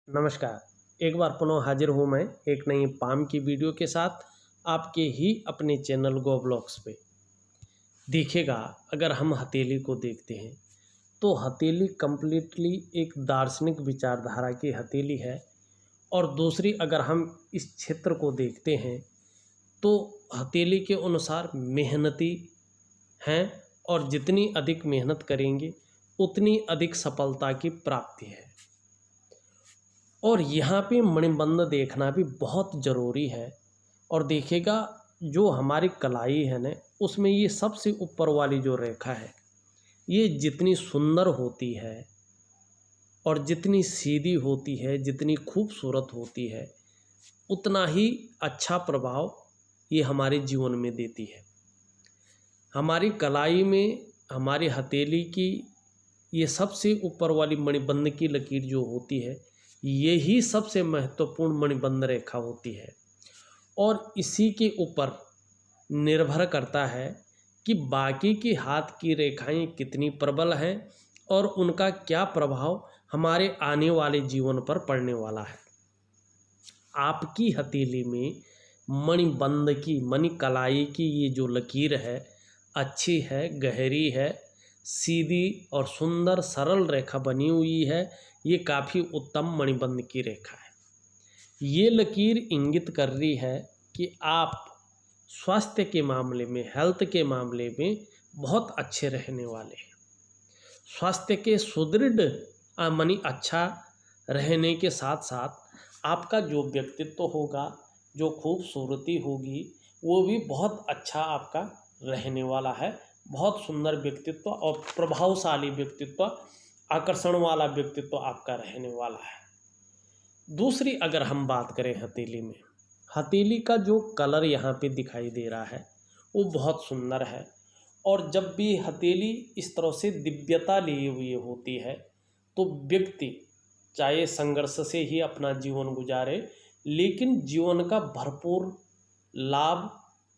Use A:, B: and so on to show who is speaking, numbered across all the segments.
A: नमस्कार। एक बार पुनः हाजिर हूँ मैं एक नई पाम की वीडियो के साथ आपके ही अपने चैनल गो ब्लॉग्स पे। देखिएगा, अगर हम हथेली को देखते हैं तो हथेली कम्प्लीटली एक दार्शनिक विचारधारा की हथेली है। और दूसरी अगर हम इस क्षेत्र को देखते हैं तो हथेली के अनुसार मेहनती हैं और जितनी अधिक मेहनत करेंगे उतनी अधिक सफलता की प्राप्ति है। और यहाँ पे मणिबंध देखना भी बहुत ज़रूरी है। और देखिएगा, जो हमारी कलाई है ना, उसमें ये सबसे ऊपर वाली जो रेखा है, ये जितनी सुंदर होती है और जितनी सीधी होती है, जितनी खूबसूरत होती है, उतना ही अच्छा प्रभाव ये हमारे जीवन में देती है। हमारी कलाई में हमारी हथेली की ये सबसे ऊपर वाली मणिबंध की लकीर जो होती है, यही सबसे महत्वपूर्ण मणिबंध रेखा होती है। और इसी के ऊपर निर्भर करता है कि बाकी की हाथ की रेखाएं कितनी प्रबल हैं और उनका क्या प्रभाव हमारे आने वाले जीवन पर पड़ने वाला है। आपकी हथेली में मणिबंध की मणि कलाई की ये जो लकीर है, अच्छी है, गहरी है, सीधी और सुंदर सरल रेखा बनी हुई है। ये काफ़ी उत्तम मणिबंध की रेखा है। ये लकीर इंगित कर रही है कि आप स्वास्थ्य के मामले में, हेल्थ के मामले में बहुत अच्छे रहने वाले हैं। स्वास्थ्य के सुदृढ़ मानी अच्छा रहने के साथ साथ आपका जो व्यक्तित्व होगा, जो खूबसूरती होगी, वो भी बहुत अच्छा आपका रहने वाला है। बहुत सुंदर व्यक्तित्व और प्रभावशाली व्यक्तित्व, आकर्षण वाला व्यक्तित्व आपका रहने वाला है। दूसरी अगर हम बात करें हथेली में, हथेली का जो कलर यहाँ पे दिखाई दे रहा है वो बहुत सुंदर है। और जब भी हथेली इस तरह से दिव्यता लिए हुई होती है तो व्यक्ति चाहे संघर्ष से ही अपना जीवन गुजारे, लेकिन जीवन का भरपूर लाभ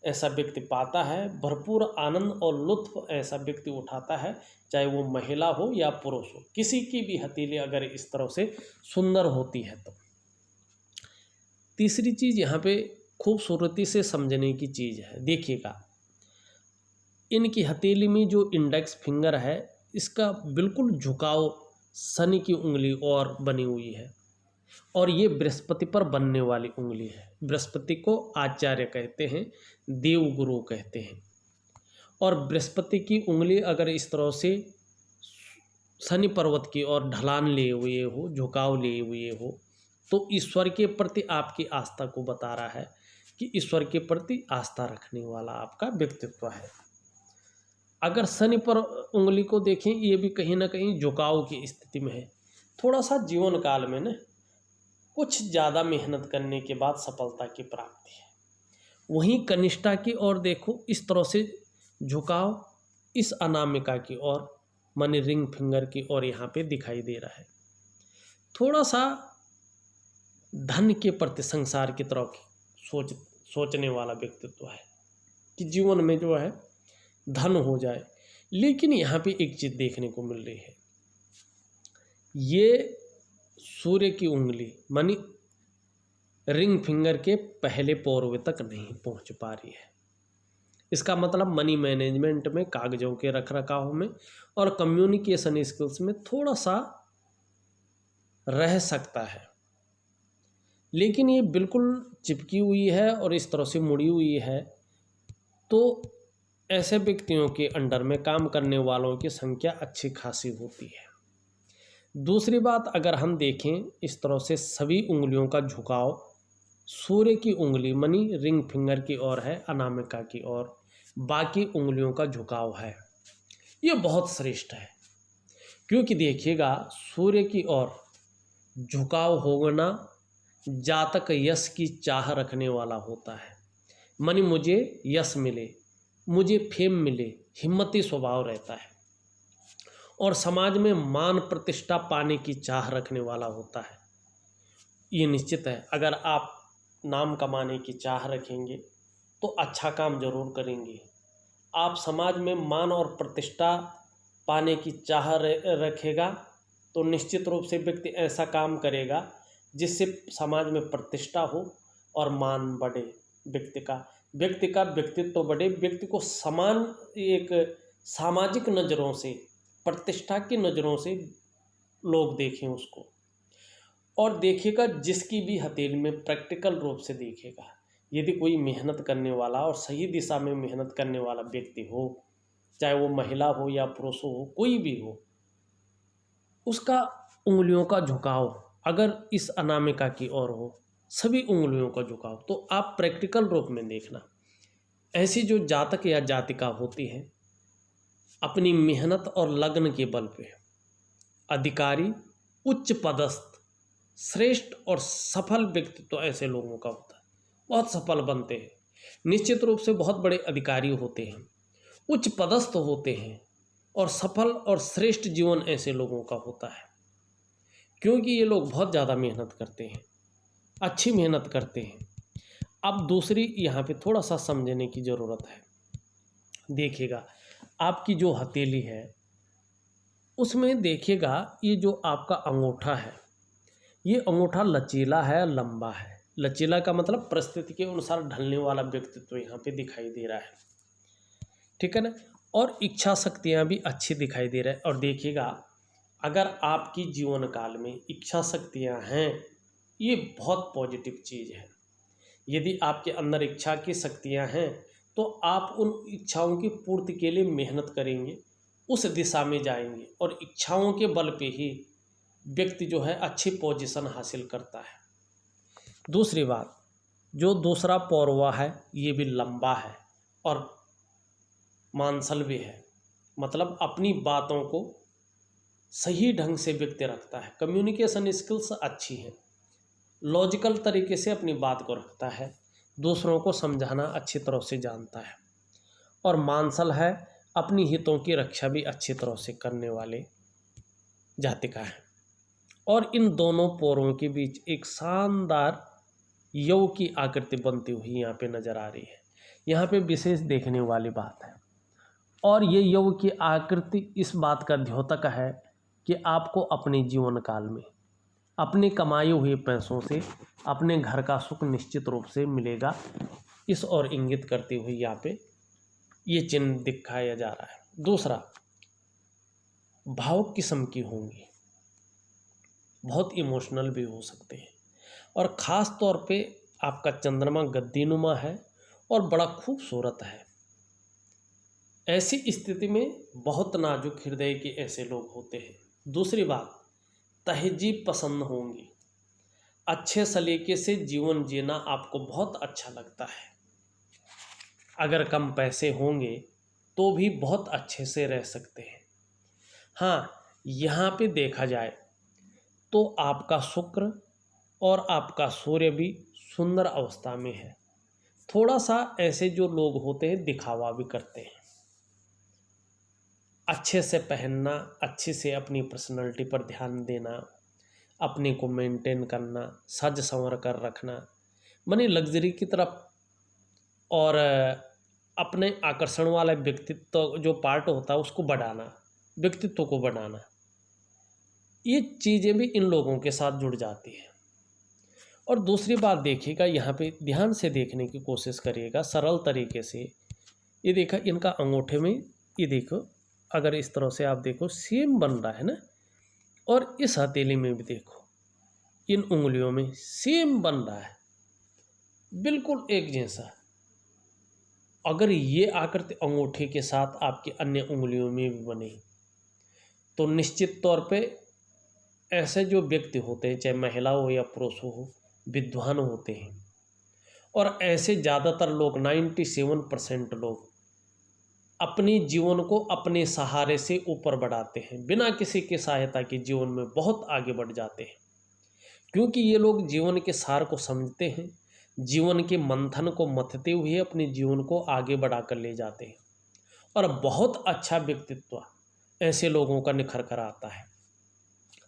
A: ऐसा व्यक्ति पाता है, भरपूर आनंद और लुत्फ ऐसा व्यक्ति उठाता है, चाहे वो महिला हो या पुरुष हो। किसी की भी हथेली अगर इस तरह से सुंदर होती है तो। तीसरी चीज़ यहाँ पे खूबसूरती से समझने की चीज़ है। देखिएगा, इनकी हथेली में जो इंडेक्स फिंगर है, इसका बिल्कुल झुकाव शनि की उंगली और बनी हुई है। और ये बृहस्पति पर बनने वाली उंगली है। बृहस्पति को आचार्य कहते हैं, देवगुरु कहते हैं। और बृहस्पति की उंगली अगर इस तरह से शनि पर्वत की ओर ढलान लिए हुए हो, झुकाव लिए हुए हो, तो ईश्वर के प्रति आपकी आस्था को बता रहा है कि ईश्वर के प्रति आस्था रखने वाला आपका व्यक्तित्व है। अगर शनि पर उंगली को देखें, ये भी कहीं ना कहीं झुकाव की स्थिति में है। थोड़ा सा जीवन काल में ना कुछ ज़्यादा मेहनत करने के बाद सफलता की प्राप्ति है। वहीं कनिष्ठा की ओर देखो, इस तरह से झुकाव इस अनामिका की ओर, माने रिंग फिंगर की ओर यहाँ पे दिखाई दे रहा है। थोड़ा सा धन के प्रति, संसार की तरफ सोचने वाला व्यक्तित्व है कि जीवन में जो है धन हो जाए। लेकिन यहाँ पे एक चीज़ देखने को मिल रही है, ये सूर्य की उंगली मानी रिंग फिंगर के पहले पौरवे तक नहीं पहुँच पा रही है। इसका मतलब मनी मैनेजमेंट में, कागजों के रख रखाव में और कम्युनिकेशन स्किल्स में थोड़ा सा रह सकता है। लेकिन ये बिल्कुल चिपकी हुई है और इस तरह से मुड़ी हुई है, तो ऐसे व्यक्तियों के अंडर में काम करने वालों की संख्या अच्छी खासी होती है। दूसरी बात अगर हम देखें, इस तरह से सभी उंगलियों का झुकाव सूर्य की उंगली मनी रिंग फिंगर की ओर है, अनामिका की ओर बाकी उंगलियों का झुकाव है। ये बहुत श्रेष्ठ है, क्योंकि देखिएगा, सूर्य की ओर झुकाव होना जातक यश की चाह रखने वाला होता है। मनी मुझे यश मिले, मुझे फेम मिले, हिम्मती स्वभाव रहता है। और समाज में मान प्रतिष्ठा पाने की चाह रखने वाला होता है। ये निश्चित है, अगर आप नाम कमाने की चाह रखेंगे तो अच्छा काम जरूर करेंगे। आप समाज में मान और प्रतिष्ठा पाने की चाह रखेगा तो निश्चित रूप से व्यक्ति ऐसा काम करेगा जिससे समाज में प्रतिष्ठा हो और मान बढ़े, व्यक्ति का व्यक्तित्व बढ़े, व्यक्ति को समान एक सामाजिक नज़रों से, प्रतिष्ठा की नज़रों से लोग देखें उसको। और देखेगा जिसकी भी हथेली में प्रैक्टिकल रूप से देखेगा। यदि कोई मेहनत करने वाला और सही दिशा में मेहनत करने वाला व्यक्ति हो, चाहे वो महिला हो या पुरुष हो, कोई भी हो, उसका उंगलियों का झुकाव अगर इस अनामिका की ओर हो, सभी उंगलियों का झुकाव, तो आप प्रैक्टिकल रूप में देखना, ऐसी जो जातक या जातिका होती है, अपनी मेहनत और लगन के बल पे अधिकारी, उच्च पदस्थ, श्रेष्ठ और सफल व्यक्तित्व तो ऐसे लोगों का होता है, बहुत सफल बनते हैं। निश्चित रूप से बहुत बड़े अधिकारी होते हैं, उच्च पदस्थ होते हैं, और सफल और श्रेष्ठ जीवन ऐसे लोगों का होता है, क्योंकि ये लोग बहुत ज़्यादा मेहनत करते हैं, अच्छी मेहनत करते हैं। अब दूसरी यहाँ पे थोड़ा सा समझने की ज़रूरत है। देखिएगा, आपकी जो हथेली है उसमें देखिएगा, ये जो आपका अंगूठा है, ये अंगूठा लचीला है, लंबा है। लचीला का मतलब परिस्थिति के अनुसार ढलने वाला व्यक्तित्व यहाँ पे दिखाई दे रहा है, ठीक है ना। और इच्छा शक्तियाँ भी अच्छी दिखाई दे रहा है। और देखिएगा, अगर आपकी जीवन काल में इच्छा शक्तियाँ हैं, ये बहुत पॉजिटिव चीज़ है। यदि आपके अंदर इच्छा की शक्तियाँ हैं तो आप उन इच्छाओं की पूर्ति के लिए मेहनत करेंगे, उस दिशा में जाएंगे, और इच्छाओं के बल पे ही व्यक्ति जो है अच्छी पोजीशन हासिल करता है। दूसरी बात, जो दूसरा पौरवा है ये भी लंबा है और मांसल भी है, मतलब अपनी बातों को सही ढंग से व्यक्ति रखता है, कम्युनिकेशन स्किल्स अच्छी है, लॉजिकल तरीके से अपनी बात को रखता है, दूसरों को समझाना अच्छी तरह से जानता है, और मांसल है, अपनी हितों की रक्षा भी अच्छी तरह से करने वाले जातिका है। और इन दोनों पोरों के बीच एक शानदार यव की आकृति बनती हुई यहाँ पे नज़र आ रही है। यहाँ पे विशेष देखने वाली बात है, और ये यव की आकृति इस बात का द्योतक है कि आपको अपने जीवन काल में अपने कमाए हुए पैसों से अपने घर का सुख निश्चित रूप से मिलेगा, इस ओर इंगित करते हुए यहाँ पे ये चिन्ह दिखाया जा रहा है। दूसरा, भावुक किस्म की होंगी, बहुत इमोशनल भी हो सकते हैं, और ख़ास तौर पे आपका चंद्रमा गद्दीनुमा है और बड़ा खूबसूरत है। ऐसी स्थिति में बहुत नाजुक हृदय के ऐसे लोग होते हैं। दूसरी बात, तहजीब पसंद होंगी, अच्छे सलीके से जीवन जीना आपको बहुत अच्छा लगता है। अगर कम पैसे होंगे तो भी बहुत अच्छे से रह सकते हैं। हाँ, यहाँ पे देखा जाए तो आपका शुक्र और आपका सूर्य भी सुंदर अवस्था में है। थोड़ा सा ऐसे जो लोग होते हैं दिखावा भी करते हैं, अच्छे से पहनना, अच्छे से अपनी पर्सनैलिटी पर ध्यान देना, अपने को मेंटेन करना, सज संवर कर रखना, माने लग्जरी की तरफ, और अपने आकर्षण वाला व्यक्तित्व जो पार्ट होता है उसको बढ़ाना, व्यक्तित्व को बढ़ाना, ये चीज़ें भी इन लोगों के साथ जुड़ जाती हैं। और दूसरी बात देखिएगा, यहाँ पे ध्यान से देखने की कोशिश करिएगा, सरल तरीके से। ये देखा, इनका अंगूठे में ये देखो, अगर इस तरह से आप देखो सेम बन रहा है ना, और इस हथेली में भी देखो, इन उंगलियों में सेम बन रहा है, बिल्कुल एक जैसा। अगर ये आकृति अंगूठे के साथ आपकी अन्य उंगलियों में भी बने तो निश्चित तौर पे ऐसे जो व्यक्ति होते हैं, चाहे महिला हो या पुरुष हो, विद्वान होते हैं। और ऐसे ज़्यादातर लोग 97% लोग अपने जीवन को अपने सहारे से ऊपर बढ़ाते हैं, बिना किसी की सहायता के जीवन में बहुत आगे बढ़ जाते हैं, क्योंकि ये लोग जीवन के सार को समझते हैं, जीवन के मंथन को मथते हुए अपने जीवन को आगे बढ़ा कर ले जाते हैं, और बहुत अच्छा व्यक्तित्व ऐसे लोगों का निखर कर आता है।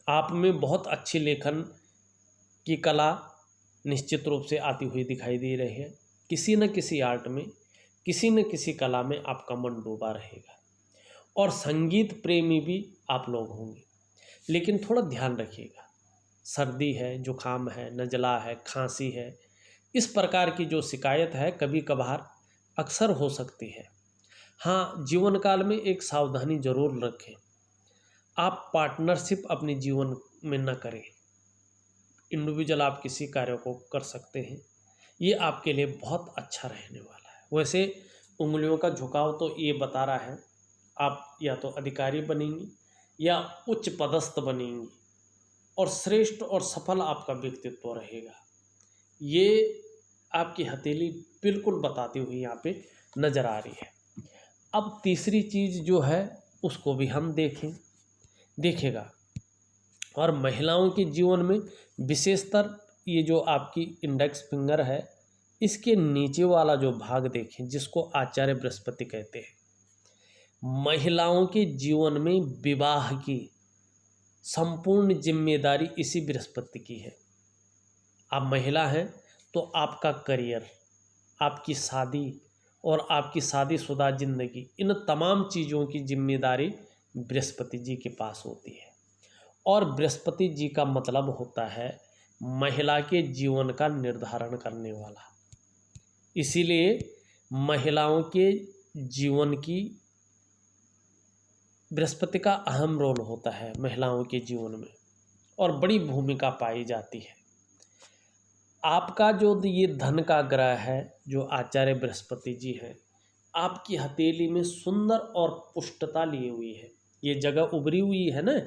A: आप में बहुत अच्छी लेखन की कला निश्चित रूप से आती हुई दिखाई दे रही है। किसी न किसी आर्ट में, किसी न किसी कला में आपका मन डूबा रहेगा, और संगीत प्रेमी भी आप लोग होंगे। लेकिन थोड़ा ध्यान रखिएगा, सर्दी है, जुखाम है, नज़ला है, खांसी है, इस प्रकार की जो शिकायत है कभी कभार अक्सर हो सकती है। हाँ, जीवन काल में एक सावधानी जरूर रखें। आप पार्टनरशिप अपने जीवन में न करें। इंडिविजुअल आप किसी कार्य को कर सकते हैं, ये आपके लिए बहुत अच्छा रहने वाला है। वैसे उंगलियों का झुकाव तो ये बता रहा है आप या तो अधिकारी बनेंगी या उच्च पदस्थ बनेंगी और श्रेष्ठ और सफल आपका व्यक्तित्व रहेगा। ये आपकी हथेली बिल्कुल बताती हुई यहाँ पे नज़र आ रही है। अब तीसरी चीज़ जो है उसको भी हम देखेगा। और महिलाओं के जीवन में विशेषतर ये जो आपकी इंडेक्स फिंगर है, इसके नीचे वाला जो भाग देखें, जिसको आचार्य बृहस्पति कहते हैं। महिलाओं के जीवन में विवाह की संपूर्ण जिम्मेदारी इसी बृहस्पति की है। आप महिला हैं तो आपका करियर, आपकी शादी और आपकी शादीशुदा जिंदगी, इन तमाम चीज़ों की जिम्मेदारी बृहस्पति जी के पास होती है। और बृहस्पति जी का मतलब होता है महिला के जीवन का निर्धारण करने वाला। इसीलिए महिलाओं के जीवन की बृहस्पति का अहम रोल होता है महिलाओं के जीवन में, और बड़ी भूमिका पाई जाती है। आपका जो ये धन का ग्रह है, जो आचार्य बृहस्पति जी हैं, आपकी हथेली में सुंदर और पुष्टता लिए हुई है। ये जगह उभरी हुई है ना,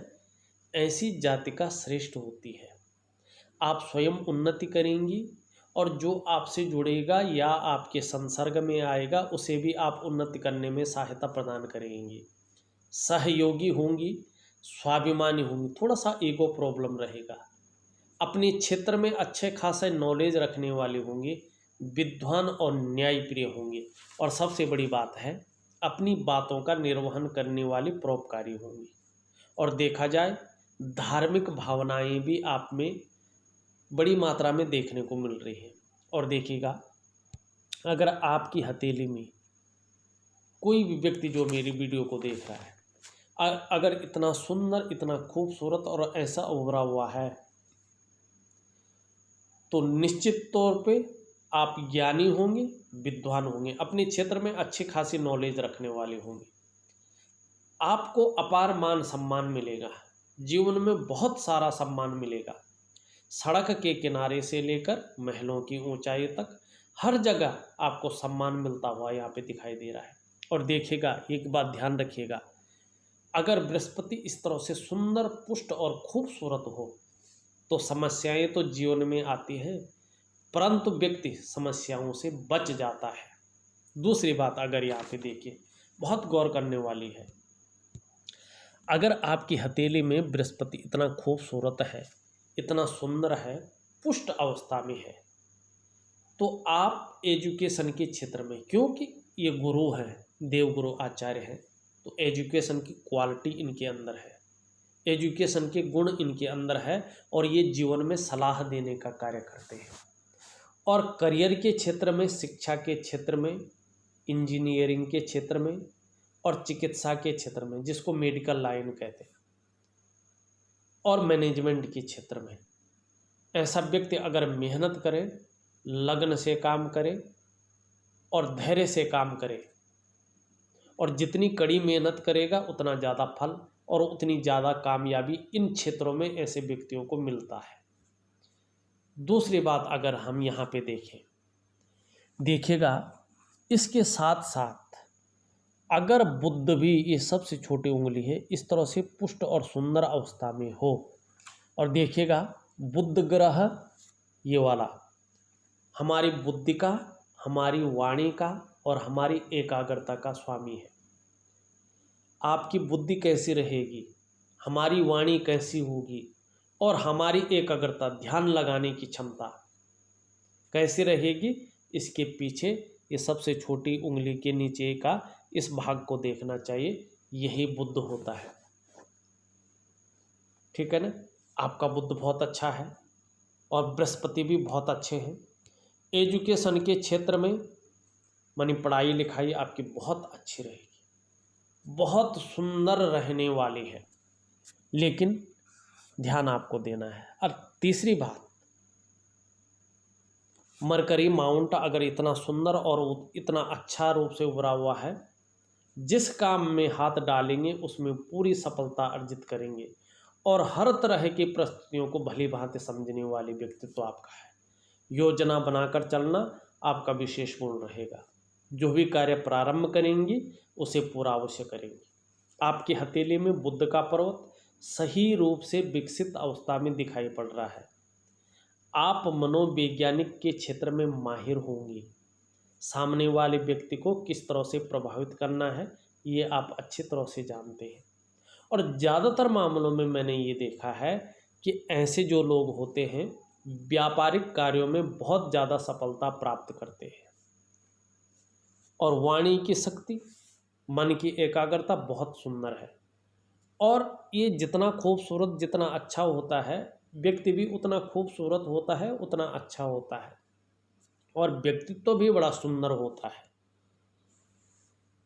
A: ऐसी जातिका श्रेष्ठ होती है। आप स्वयं उन्नति करेंगी और जो आपसे जुड़ेगा या आपके संसर्ग में आएगा उसे भी आप उन्नति करने में सहायता प्रदान करेंगी। सहयोगी होंगी, स्वाभिमानी होंगी, थोड़ा सा ईगो प्रॉब्लम रहेगा। अपने क्षेत्र में अच्छे खासे नॉलेज रखने वाले होंगे, विद्वान और न्यायप्रिय होंगे, और सबसे बड़ी बात है अपनी बातों का निर्वहन करने वाली परोपकारी होंगी। और देखा जाए धार्मिक भावनाएं भी आप में बड़ी मात्रा में देखने को मिल रही है। और देखिएगा, अगर आपकी हथेली में कोई भी व्यक्ति जो मेरी वीडियो को देख रहा है, अगर इतना सुंदर, इतना खूबसूरत और ऐसा उभरा हुआ है, तो निश्चित तौर पे आप ज्ञानी होंगे, विद्वान होंगे, अपने क्षेत्र में अच्छी खासी नॉलेज रखने वाले होंगे। आपको अपार मान सम्मान मिलेगा, जीवन में बहुत सारा सम्मान मिलेगा। सड़क के किनारे से लेकर महलों की ऊंचाई तक हर जगह आपको सम्मान मिलता हुआ यहाँ पे दिखाई दे रहा है। और देखिएगा, एक बात ध्यान रखिएगा, अगर बृहस्पति इस तरह से सुंदर, पुष्ट और खूबसूरत हो तो समस्याएं तो जीवन में आती हैं, परंतु व्यक्ति समस्याओं से बच जाता है। दूसरी बात अगर यहाँ पे देखिए, बहुत गौर करने वाली है, अगर आपकी हथेली में बृहस्पति इतना खूबसूरत है, इतना सुंदर है, पुष्ट अवस्था में है, तो आप एजुकेशन के क्षेत्र में, क्योंकि ये गुरु हैं, देवगुरु आचार्य हैं, तो एजुकेशन की क्वालिटी इनके अंदर है, एजुकेशन के गुण इनके अंदर है, और ये जीवन में सलाह देने का कार्य करते हैं। और करियर के क्षेत्र में, शिक्षा के क्षेत्र में, इंजीनियरिंग के क्षेत्र में और चिकित्सा के क्षेत्र में, जिसको मेडिकल लाइन कहते हैं, और मैनेजमेंट के क्षेत्र में, ऐसा व्यक्ति अगर मेहनत करे, लगन से काम करे और धैर्य से काम करे, और जितनी कड़ी मेहनत करेगा उतना ज़्यादा फल और उतनी ज़्यादा कामयाबी इन क्षेत्रों में ऐसे व्यक्तियों को मिलता है। दूसरी बात अगर हम यहाँ पे देखिएगा, इसके साथ साथ अगर बुध भी, ये सबसे छोटी उंगली है, इस तरह से पुष्ट और सुंदर अवस्था में हो, और देखिएगा बुध ग्रह ये वाला हमारी बुद्धि का, हमारी वाणी का और हमारी एकाग्रता का स्वामी है। आपकी बुद्धि कैसी रहेगी, हमारी वाणी कैसी होगी और हमारी एकाग्रता, ध्यान लगाने की क्षमता कैसी रहेगी, इसके पीछे ये सबसे छोटी उंगली के नीचे का इस भाग को देखना चाहिए, यही बुध होता है। ठीक है ना, आपका बुध बहुत अच्छा है और बृहस्पति भी बहुत अच्छे हैं। एजुकेशन के क्षेत्र में मानी पढ़ाई लिखाई आपकी बहुत अच्छी रहेगी, बहुत सुंदर रहने वाली है। लेकिन ध्यान आपको देना है। और तीसरी बात, मरकरी माउंट अगर इतना सुंदर और इतना अच्छा रूप से उभरा हुआ है, जिस काम में हाथ डालेंगे उसमें पूरी सफलता अर्जित करेंगे और हर तरह की परिस्थितियों को भली भांति समझने वाले व्यक्तित्व आपका है। योजना बनाकर चलना आपका विशेष गुण रहेगा। जो भी कार्य प्रारंभ करेंगी उसे पूरा अवश्य करेंगी। आपकी हथेली में बुद्ध का पर्वत सही रूप से विकसित अवस्था में दिखाई पड़ रहा है। आप मनोवैज्ञानिक के क्षेत्र में माहिर होंगी। सामने वाले व्यक्ति को किस तरह से प्रभावित करना है ये आप अच्छी तरह से जानते हैं। और ज़्यादातर मामलों में मैंने ये देखा है कि ऐसे जो लोग होते हैं व्यापारिक कार्यों में बहुत ज़्यादा सफलता प्राप्त करते हैं। और वाणी की शक्ति, मन की एकाग्रता बहुत सुंदर है। और ये जितना खूबसूरत, जितना अच्छा होता है, व्यक्ति भी उतना खूबसूरत होता है, उतना अच्छा होता है और व्यक्तित्व भी बड़ा सुंदर होता है।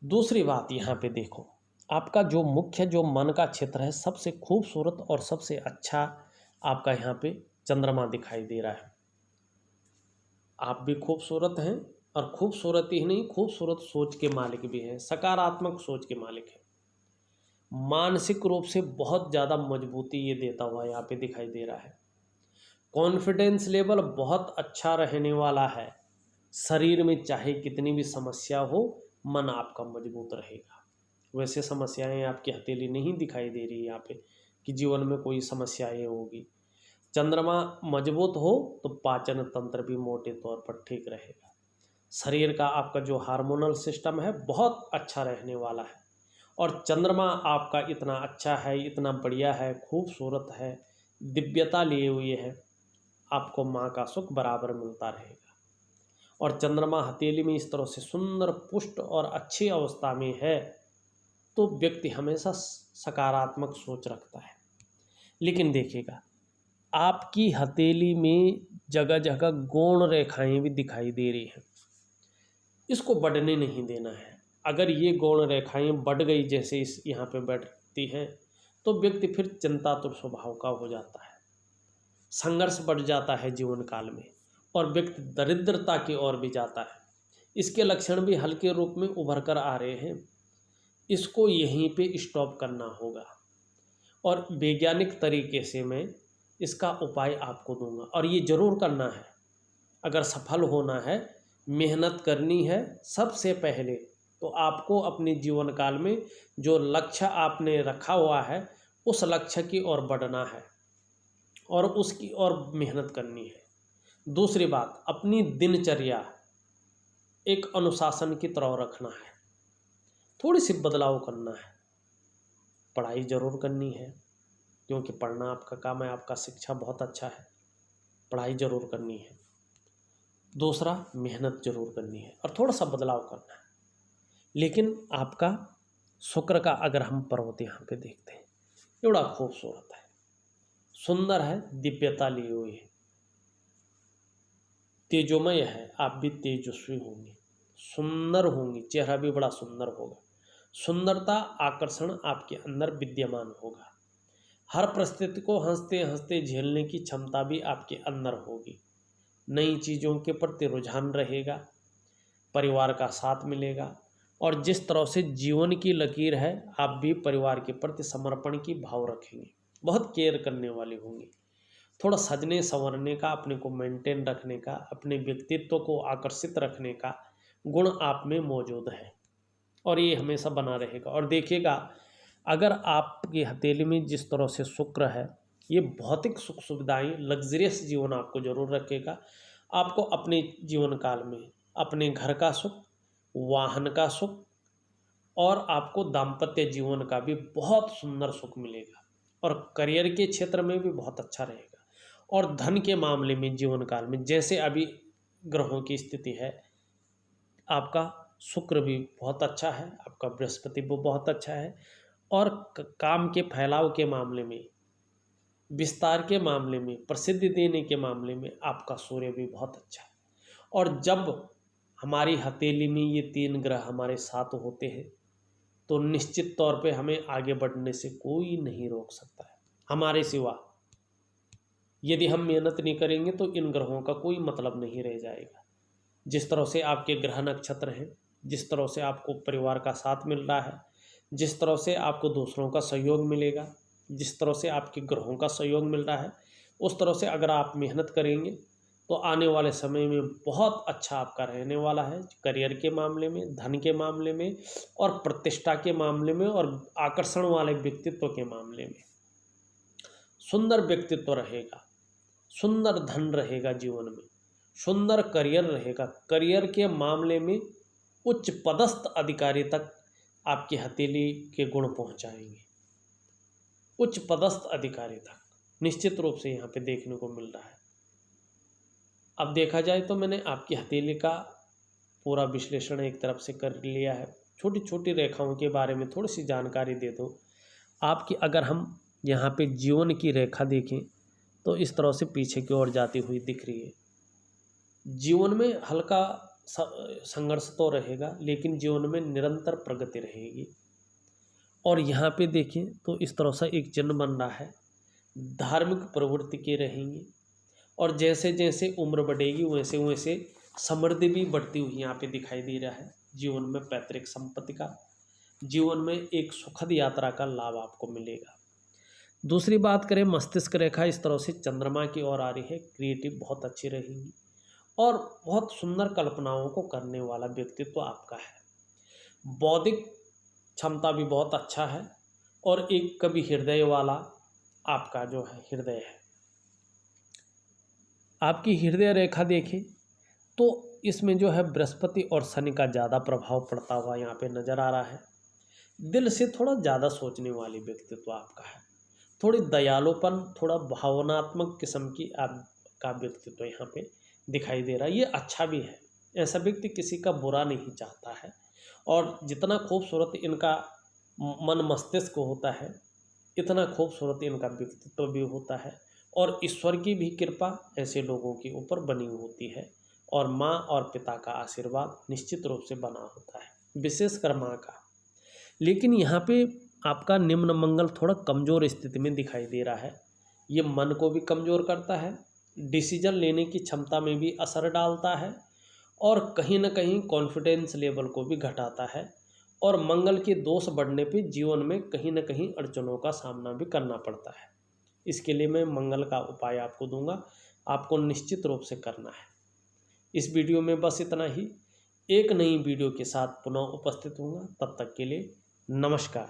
A: दूसरी बात यहाँ पे देखो, आपका जो मुख्य जो मन का क्षेत्र है, सबसे खूबसूरत और सबसे अच्छा आपका यहाँ पे चंद्रमा दिखाई दे रहा है। आप भी खूबसूरत हैं और खूबसूरत ही नहीं, खूबसूरत सोच के मालिक भी हैं, सकारात्मक सोच के मालिक हैं। मानसिक रूप से बहुत ज़्यादा मजबूती ये देता हुआ यहाँ पे दिखाई दे रहा है। कॉन्फिडेंस लेवल बहुत अच्छा रहने वाला है। शरीर में चाहे कितनी भी समस्या हो, मन आपका मजबूत रहेगा। वैसे समस्याएं आपकी हथेली नहीं दिखाई दे रही यहाँ पे कि जीवन में कोई समस्याएं होगी। चंद्रमा मजबूत हो तो पाचन तंत्र भी मोटे तौर पर ठीक रहेगा। शरीर का आपका जो हार्मोनल सिस्टम है बहुत अच्छा रहने वाला है। और चंद्रमा आपका इतना अच्छा है, इतना बढ़िया है, खूबसूरत है, दिव्यता लिए हुए है, आपको माँ का सुख बराबर मिलता रहेगा। और चंद्रमा हथेली में इस तरह से सुंदर पुष्ट और अच्छी अवस्था में है तो व्यक्ति हमेशा सकारात्मक सोच रखता है। लेकिन देखिएगा, आपकी हथेली में जगह जगह गौण रेखाएं भी दिखाई दे रही हैं। इसको बढ़ने नहीं देना है। अगर ये गौण रेखाएं बढ़ गई, जैसे इस यहाँ पे बैठती हैं, तो व्यक्ति फिर चिंतातुर स्वभाव का हो जाता है, संघर्ष बढ़ जाता है जीवन काल में और व्यक्ति दरिद्रता की ओर भी जाता है। इसके लक्षण भी हल्के रूप में उभर कर आ रहे हैं। इसको यहीं पे स्टॉप करना होगा और वैज्ञानिक तरीके से मैं इसका उपाय आपको दूंगा और ये ज़रूर करना है। अगर सफल होना है, मेहनत करनी है, सबसे पहले तो आपको अपने जीवन काल में जो लक्ष्य आपने रखा हुआ है उस लक्ष्य की ओर बढ़ना है और उसकी ओर मेहनत करनी है। दूसरी बात, अपनी दिनचर्या एक अनुशासन की तरह रखना है, थोड़ी सी बदलाव करना है। पढ़ाई ज़रूर करनी है क्योंकि पढ़ना आपका काम है, आपका शिक्षा बहुत अच्छा है, पढ़ाई ज़रूर करनी है। दूसरा, मेहनत ज़रूर करनी है और थोड़ा सा बदलाव करना है। लेकिन आपका शुक्र का अगर हम पर्वत यहाँ पे देखते हैं, ये बड़ा खूबसूरत है, सुंदर है, दिव्यता ली हुई है, तेजोमय है। आप भी तेजस्वी होंगे, सुंदर होंगी, चेहरा भी बड़ा सुंदर होगा। सुंदरता, आकर्षण आपके अंदर विद्यमान होगा। हर परिस्थिति को हंसते हंसते झेलने की क्षमता भी आपके अंदर होगी। नई चीज़ों के प्रति रुझान रहेगा, परिवार का साथ मिलेगा और जिस तरह से जीवन की लकीर है, आप भी परिवार के प्रति समर्पण की भाव रखेंगे, बहुत केयर करने वाले होंगे। थोड़ा सजने संवरने का, अपने को मेंटेन रखने का, अपने व्यक्तित्व को आकर्षित रखने का गुण आप में मौजूद है और ये हमेशा बना रहेगा। और देखिएगा, अगर आपकी हथेली में जिस तरह से शुक्र है, ये भौतिक सुख सुविधाएं, लग्जरियस जीवन आपको जरूर रखेगा। आपको अपने जीवन काल में अपने घर का सुख, वाहन का सुख और आपको दाम्पत्य जीवन का भी बहुत सुंदर सुख मिलेगा और करियर के क्षेत्र में भी बहुत अच्छा रहेगा। और धन के मामले में जीवन काल में जैसे अभी ग्रहों की स्थिति है, आपका शुक्र भी बहुत अच्छा है, आपका बृहस्पति भी बहुत अच्छा है और काम के फैलाव के मामले में, विस्तार के मामले में, प्रसिद्धि देने के मामले में आपका सूर्य भी बहुत अच्छा है। और जब हमारी हथेली में ये 3 ग्रह हमारे साथ होते हैं तो निश्चित तौर पे हमें आगे बढ़ने से कोई नहीं रोक सकता है हमारे सिवा। यदि हम मेहनत नहीं करेंगे तो इन ग्रहों का कोई मतलब नहीं रह जाएगा। जिस तरह से आपके ग्रह नक्षत्र हैं, जिस तरह से आपको परिवार का साथ मिल रहा है, जिस तरह से आपको दूसरों का सहयोग मिलेगा, जिस तरह से आपके ग्रहों का सहयोग मिल रहा है, उस तरह से अगर आप मेहनत करेंगे तो आने वाले समय में बहुत अच्छा आपका रहने वाला है। करियर के मामले में, धन के मामले में और प्रतिष्ठा के मामले में और आकर्षण वाले व्यक्तित्व के मामले में सुंदर व्यक्तित्व रहेगा, सुंदर धन रहेगा जीवन में, सुंदर करियर रहेगा। करियर के मामले में उच्च पदस्थ अधिकारी तक आपकी हथेली के गुण पहुंचाएंगे, उच्च पदस्थ अधिकारी तक निश्चित रूप से यहाँ पे देखने को मिल रहा है। अब देखा जाए तो मैंने आपकी हथेली का पूरा विश्लेषण एक तरफ से कर लिया है। छोटी छोटी रेखाओं के बारे में थोड़ी सी जानकारी दे दो आपकी। अगर हम यहाँ पे जीवन की रेखा देखें तो इस तरह से पीछे की ओर जाती हुई दिख रही है। जीवन में हल्का संघर्ष तो रहेगा, लेकिन जीवन में निरंतर प्रगति रहेगी। और यहाँ पे देखें तो इस तरह से एक चिन्ह बन रहा है, धार्मिक प्रवृत्ति की रहेंगी। और जैसे जैसे उम्र बढ़ेगी वैसे वैसे समृद्धि भी बढ़ती हुई यहाँ पे दिखाई दे रहा है। जीवन में पैतृक संपत्ति का, जीवन में एक सुखद यात्रा का लाभ आपको मिलेगा। दूसरी बात करें, मस्तिष्क रेखा इस तरह से चंद्रमा की ओर आ रही है। क्रिएटिव बहुत अच्छी रहेंगी और बहुत सुंदर कल्पनाओं को करने वाला व्यक्तित्व आपका है। बौद्धिक क्षमता भी बहुत अच्छा है और एक कवि हृदय वाला आपका जो है हृदय है। आपकी हृदय रेखा देखें तो इसमें जो है बृहस्पति और शनि का ज़्यादा प्रभाव पड़ता हुआ यहाँ पे नज़र आ रहा है। दिल से थोड़ा ज़्यादा सोचने वाली व्यक्तित्व आपका है, थोड़ी दयालुपन, थोड़ा भावनात्मक किस्म की आपका व्यक्तित्व यहाँ पे दिखाई दे रहा है। ये अच्छा भी है, ऐसा व्यक्ति किसी का बुरा नहीं चाहता है। और जितना खूबसूरत इनका मन मस्तिष्क होता है, इतना खूबसूरत इनका व्यक्तित्व भी होता है। और ईश्वर की भी कृपा ऐसे लोगों के ऊपर बनी होती है और माँ और पिता का आशीर्वाद निश्चित रूप से बना होता है, विशेषकर माँ का। लेकिन यहाँ पे आपका निम्न मंगल थोड़ा कमज़ोर स्थिति में दिखाई दे रहा है। ये मन को भी कमज़ोर करता है, डिसीजन लेने की क्षमता में भी असर डालता है और कहीं ना कहीं कॉन्फिडेंस लेवल को भी घटाता है। और मंगल के दोष बढ़ने पे जीवन में कहीं ना कहीं अड़चनों का सामना भी करना पड़ता है। इसके लिए मैं मंगल का उपाय आपको दूंगा, आपको निश्चित रूप से करना है। इस वीडियो में बस इतना ही। एक नई वीडियो के साथ पुनः उपस्थित होऊंगा, तब तक के लिए नमस्कार।